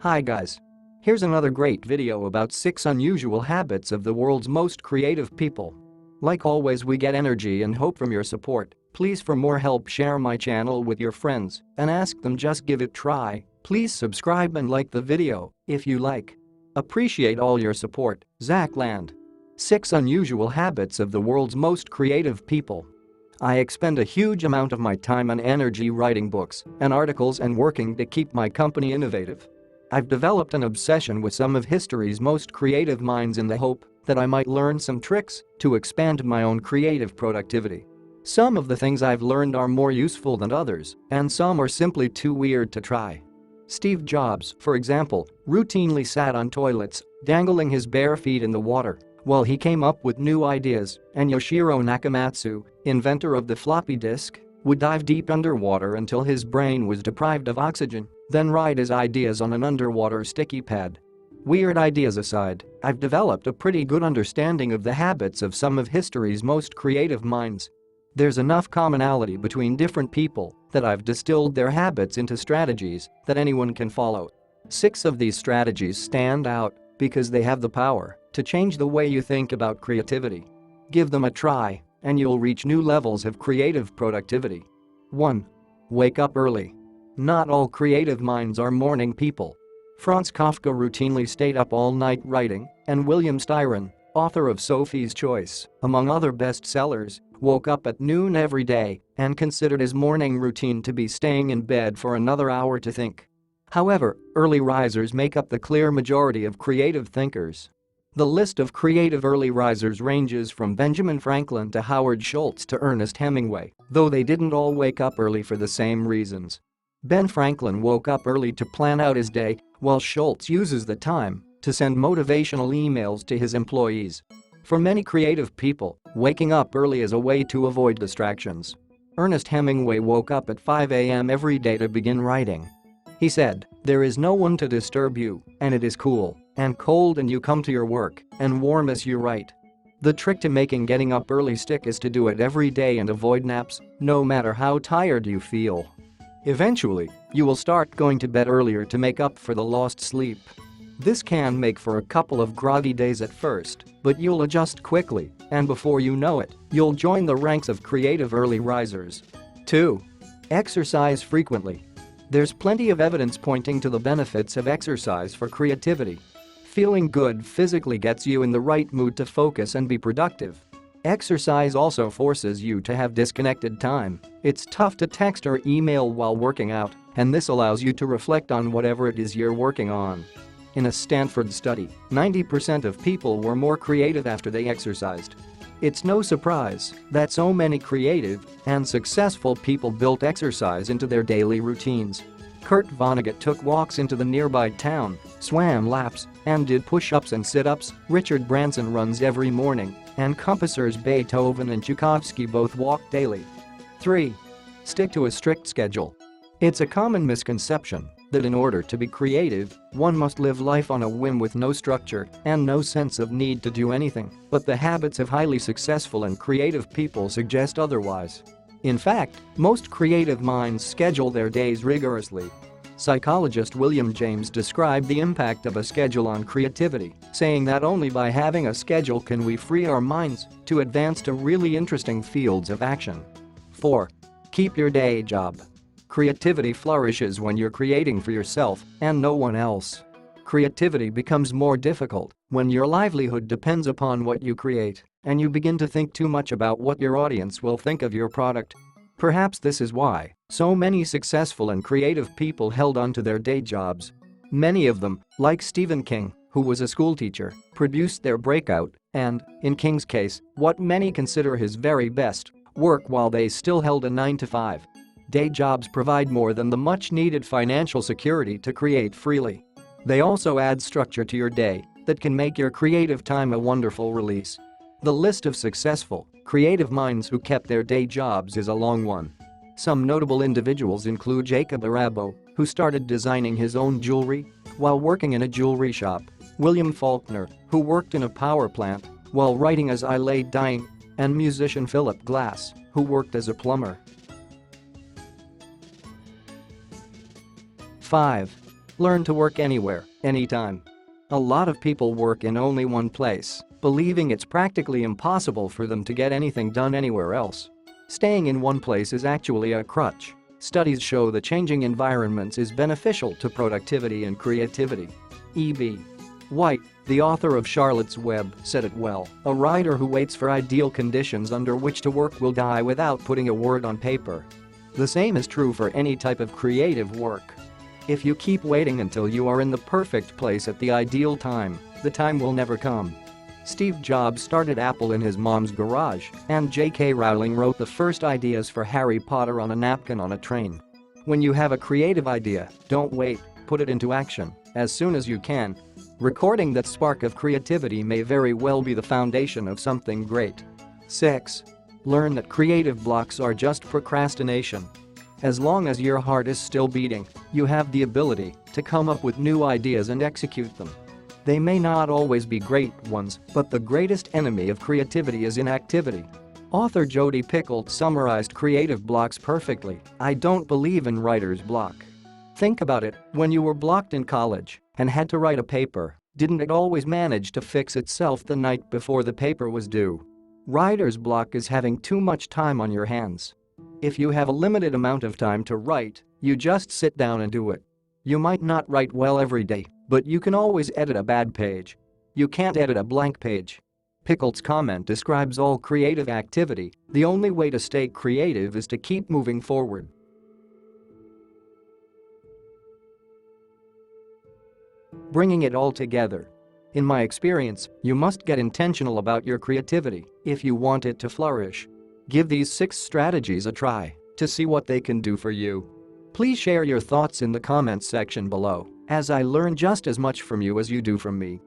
Hi guys. Here's another great video about 6 unusual habits of the world's most creative people. Like always, we get energy and hope from your support. Please, for more help, share my channel with your friends and ask them just give it a try. Please subscribe and like the video if you like. Appreciate all your support. Zach Land. 6 unusual habits of the world's most creative people. I expend a huge amount of my time and energy writing books and articles and working to keep my company innovative. I've developed an obsession with some of history's most creative minds in the hope that I might learn some tricks to expand my own creative productivity. Some of the things I've learned are more useful than others, and some are simply too weird to try. Steve Jobs, for example, routinely sat on toilets, dangling his bare feet in the water while he came up with new ideas, and Yoshiro Nakamatsu, inventor of the floppy disk, would dive deep underwater until his brain was deprived of oxygen, then write his ideas on an underwater sticky pad. Weird ideas aside, I've developed a pretty good understanding of the habits of some of history's most creative minds. There's enough commonality between different people that I've distilled their habits into strategies that anyone can follow. 6 of these strategies stand out because they have the power to change the way you think about creativity. Give them a try, and you'll reach new levels of creative productivity. 1. Wake up early. Not all creative minds are morning people. Franz Kafka routinely stayed up all night writing, and William Styron, author of Sophie's Choice, among other bestsellers, woke up at noon every day and considered his morning routine to be staying in bed for another hour to think. However, early risers make up the clear majority of creative thinkers. The list of creative early risers ranges from Benjamin Franklin to Howard Schultz to Ernest Hemingway, though they didn't all wake up early for the same reasons. Ben Franklin woke up early to plan out his day, while Schultz uses the time to send motivational emails to his employees. For many creative people, waking up early is a way to avoid distractions. Ernest Hemingway woke up at 5 a.m. every day to begin writing. He said, "There is no one to disturb you, and it is cool and cold, and you come to your work and warm as you write." The trick to making getting up early stick is to do it every day and avoid naps, no matter how tired you feel. Eventually, you will start going to bed earlier to make up for the lost sleep. This can make for a couple of groggy days at first, but you'll adjust quickly, and before you know it, you'll join the ranks of creative early risers. 2. Exercise frequently. There's plenty of evidence pointing to the benefits of exercise for creativity. Feeling good physically gets you in the right mood to focus and be productive. Exercise also forces you to have disconnected time. It's tough to text or email while working out, and this allows you to reflect on whatever it is you're working on. In a Stanford study, 90% of people were more creative after they exercised. It's no surprise that so many creative and successful people built exercise into their daily routines. Kurt Vonnegut took walks into the nearby town, swam laps, and did push-ups and sit-ups. Richard Branson runs every morning, and composers Beethoven and Tchaikovsky both walk daily. 3. Stick to a strict schedule. It's a common misconception that in order to be creative, one must live life on a whim with no structure and no sense of need to do anything, but the habits of highly successful and creative people suggest otherwise. In fact, most creative minds schedule their days rigorously. Psychologist William James described the impact of a schedule on creativity, saying that only by having a schedule can we free our minds to advance to really interesting fields of action. 4. Keep your day job. Creativity flourishes when you're creating for yourself and no one else. Creativity becomes more difficult when your livelihood depends upon what you create, and you begin to think too much about what your audience will think of your product. Perhaps this is why so many successful and creative people held on to their day jobs. Many of them, like Stephen King, who was a schoolteacher, produced their breakout and, in King's case, what many consider his very best work while they still held a 9-to-5. Day jobs provide more than the much-needed financial security to create freely. They also add structure to your day that can make your creative time a wonderful release. The list of successful, creative minds who kept their day jobs is a long one. Some notable individuals include Jacob Arabo, who started designing his own jewelry while working in a jewelry shop, William Faulkner, who worked in a power plant while writing As I Lay Dying, and musician Philip Glass, who worked as a plumber. 5. Learn to work anywhere, anytime. A lot of people work in only one place, believing it's practically impossible for them to get anything done anywhere else. Staying in one place is actually a crutch. Studies show that changing environments is beneficial to productivity and creativity. E.B. White, the author of Charlotte's Web, said it well: "A writer who waits for ideal conditions under which to work will die without putting a word on paper." The same is true for any type of creative work. If you keep waiting until you are in the perfect place at the ideal time, the time will never come. Steve Jobs started Apple in his mom's garage, and J.K. Rowling wrote the first ideas for Harry Potter on a napkin on a train. When you have a creative idea, don't wait, put it into action as soon as you can. Recording that spark of creativity may very well be the foundation of something great. 6. Learn that creative blocks are just procrastination. As long as your heart is still beating, you have the ability to come up with new ideas and execute them. They may not always be great ones, but the greatest enemy of creativity is inactivity. Author Jodi Picoult summarized creative blocks perfectly: "I don't believe in writer's block." Think about it, when you were blocked in college and had to write a paper, didn't it always manage to fix itself the night before the paper was due? Writer's block is having too much time on your hands. If you have a limited amount of time to write, you just sit down and do it. You might not write well every day, but you can always edit a bad page. You can't edit a blank page. Picoult's comment describes all creative activity: the only way to stay creative is to keep moving forward. Bringing it all together. In my experience, you must get intentional about your creativity if you want it to flourish. Give these 6 strategies a try to see what they can do for you. Please share your thoughts in the comments section below, as I learn just as much from you as you do from me.